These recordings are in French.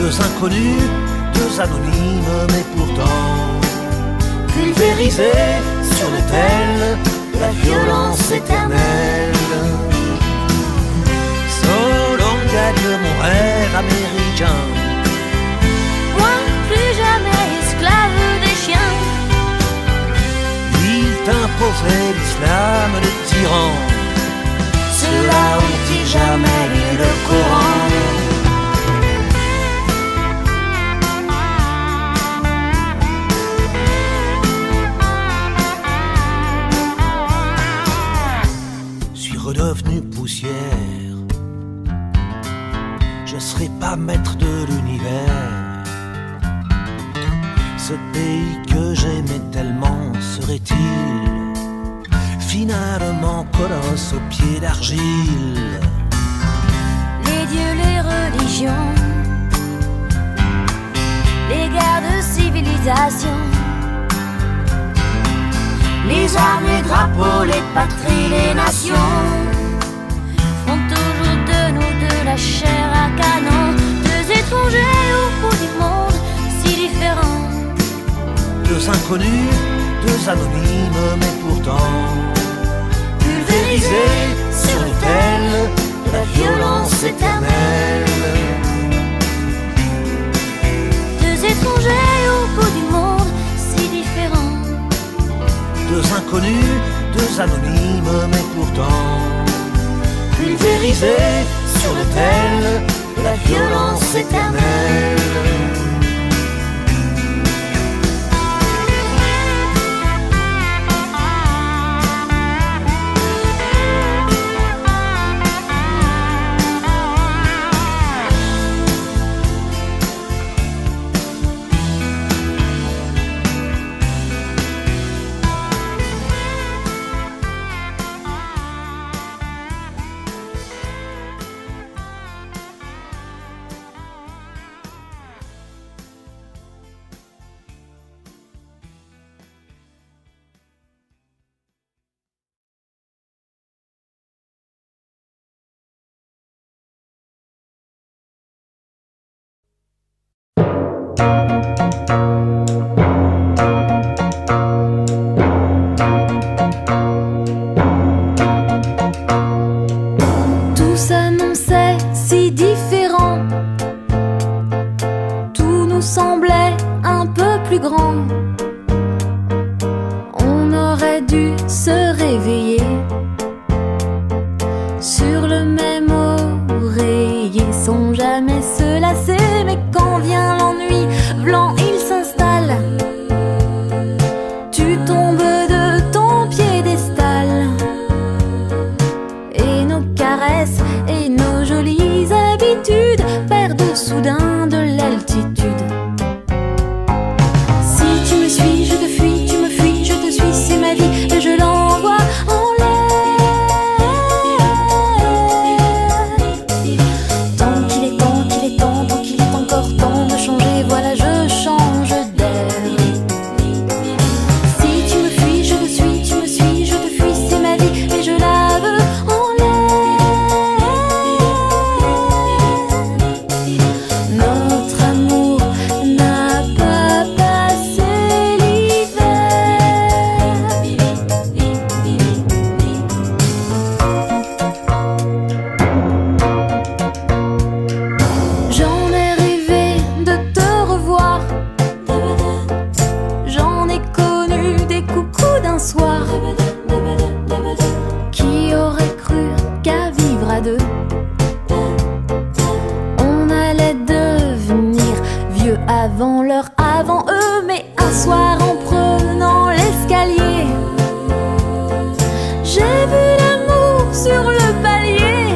Deux inconnus, deux anonymes, mais pourtant pulvérisés sur l'autel de la violence éternelle. Solon gagne mon rêve américain. Moi, plus jamais esclave des chiens. Il t'imposait l'islam des tyrans. Ceux-là ont-ils jamais lu le Coran? Redevenu poussière, je serai pas maître de l'univers. Ce pays que j'aimais tellement serait-il finalement colosse aux pieds d'argile? Les dieux, les religions, les guerres de civilisation, les armes, les drapeaux, les patries, les nations font toujours de nous de la chair à canon. Deux étrangers au bout du monde, si différents. Deux inconnus, deux anonymes, mais pourtant pulvérisés sur l'autel de la violence éternelle. Deux étrangers au bout du monde, si différents. Deux inconnus, deux anonymes, mais pourtant pulvérisés sur l'autel de la violence éternelle. Tout s'annonçait si différent, tout nous semblait un peu plus grand. On aurait dû se réveiller sur le même oreiller sans jamais se lasser. Mais quand vient l'ennui, blanc il s'installe. Tu tombes de ton piédestal et nos caresses et nos jolies habitudes perdent soudain de l'altitude. Si tu me suis, je te fuis, tu me fuis, je te suis, c'est ma vie et je l'envoie en l'air. Tant qu'il est temps, qu'il est temps, tant qu'il est encore temps de changer, voilà je change d'air. Si tu me fuis, je te suis, tu me suis, je te fuis, c'est ma vie et je la veux en l'air. Notre amour n'a pas passé l'hiver. J'en ai rêvé de te revoir. J'en ai connu des coucous d'un soir. Qui aurait cru qu'à vivre à deux on allait devenir vieux avant l'heure, avant eux. Mais un soir en prenant l'escalier, j'ai vu l'amour sur le palier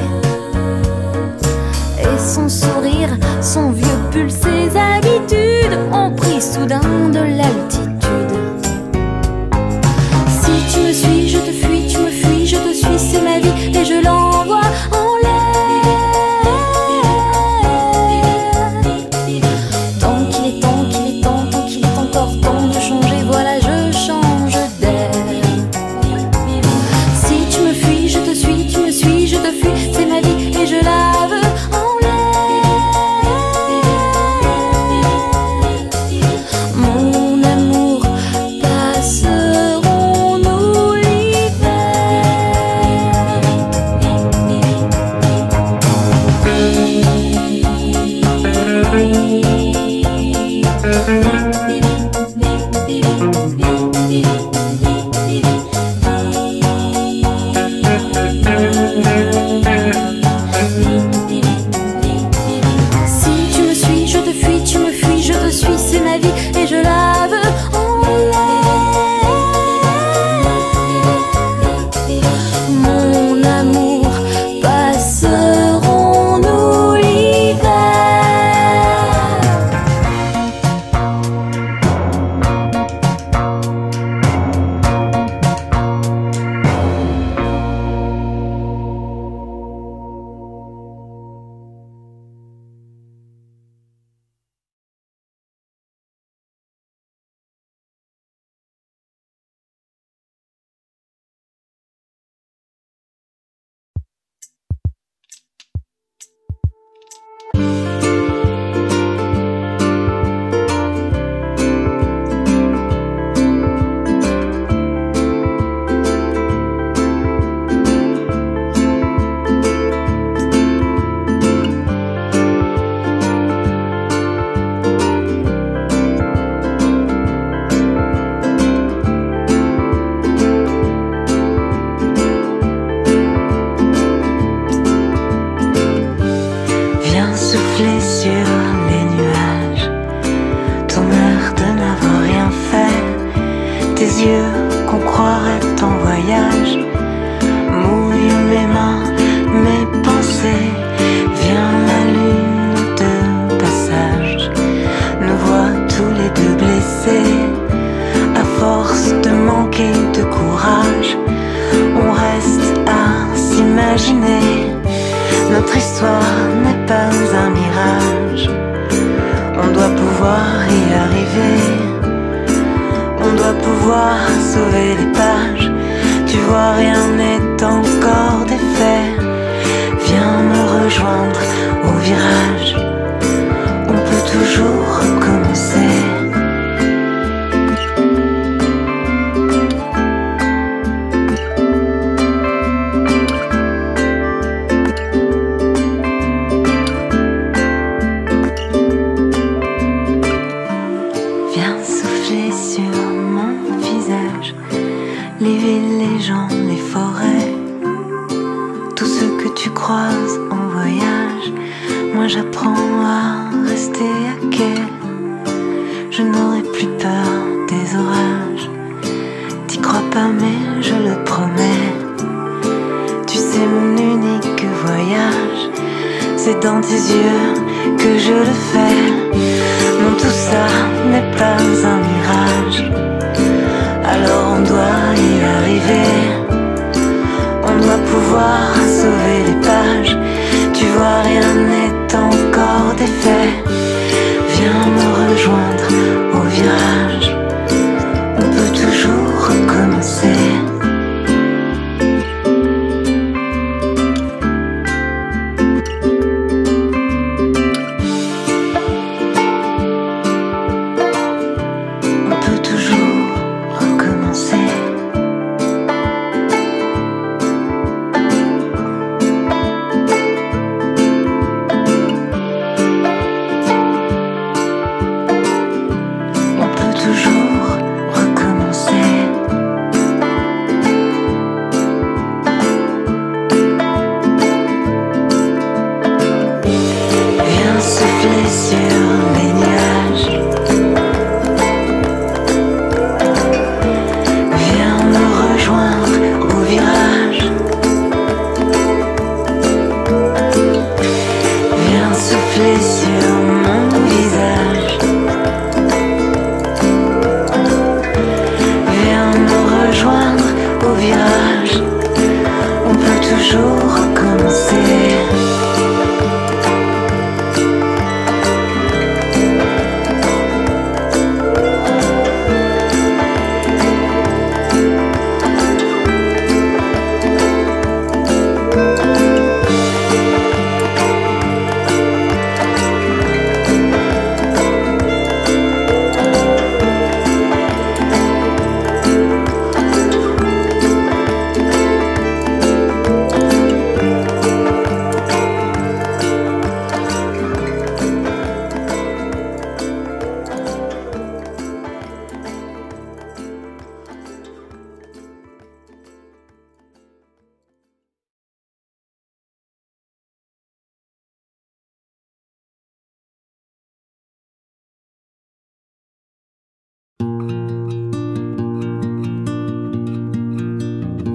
et son sourire, son vieux pull, ses habitudes ont pris soudain de l'altitude. Si tu me suis, je te fuis, tu me fuis, je te suis, c'est ma vie et je l'envoie en l'air. Tant qu'il est temps, qu'il est temps, tant qu'il est encore temps de changer, voilà je change d'air. Si tu me fuis, je te suis, tu me suis, je te fuis, c'est ma vie et je la veux en l'air.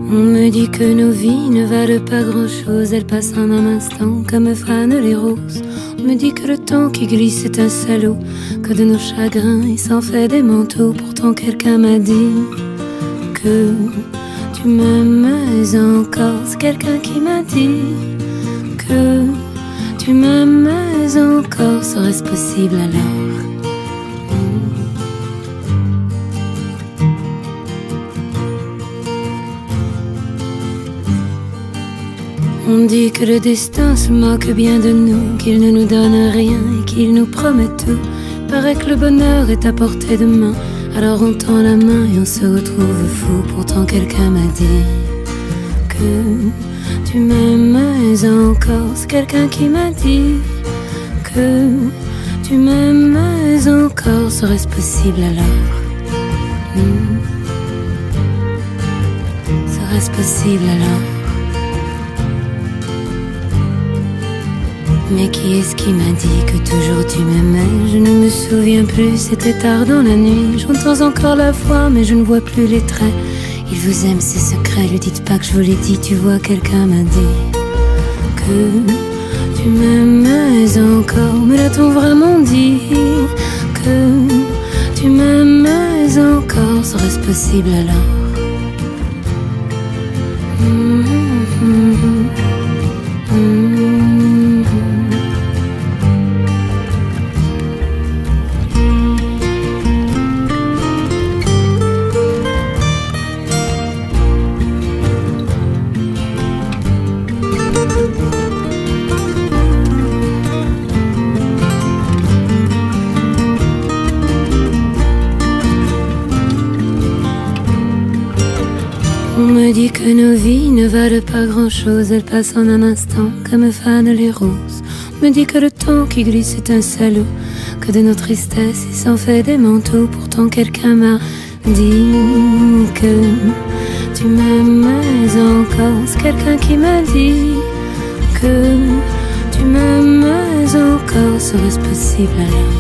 On me dit que nos vies ne valent pas grand-chose, elles passent en un instant comme fanent les roses. On me dit que le temps qui glisse est un salaud, que de nos chagrins il s'en fait des manteaux. Pourtant quelqu'un m'a dit que tu m'aimes encore. C'est quelqu'un qui m'a dit que tu m'aimes encore. Serait-ce possible alors? On dit que le destin se moque bien de nous, qu'il ne nous donne rien et qu'il nous promet tout. Paraît que le bonheur est à portée de main, alors on tend la main et on se retrouve fou. Pourtant quelqu'un m'a dit que tu m'aimes encore. C'est quelqu'un qui m'a dit que tu m'aimes encore. Serait-ce possible alors? Serait-ce possible alors? Mais qui est-ce qui m'a dit que toujours tu m'aimais? Je ne me souviens plus, c'était tard dans la nuit. J'entends encore la voix, mais je ne vois plus les traits. Il vous aime, c'est secret, lui dites pas que je vous l'ai dit. Tu vois, quelqu'un m'a dit que tu m'aimais encore. Me l'a-t-on vraiment dit que tu m'aimais encore? Serait-ce possible alors? On me dit que nos vies ne valent pas grand-chose, elles passent en un instant comme fanent les roses. On me dit que le temps qui glisse est un salaud, que de nos tristesses il s'en fait des manteaux. Pourtant quelqu'un m'a dit que tu m'aimes encore. C'est quelqu'un qui m'a dit que tu m'aimes encore. Serait-ce possible alors?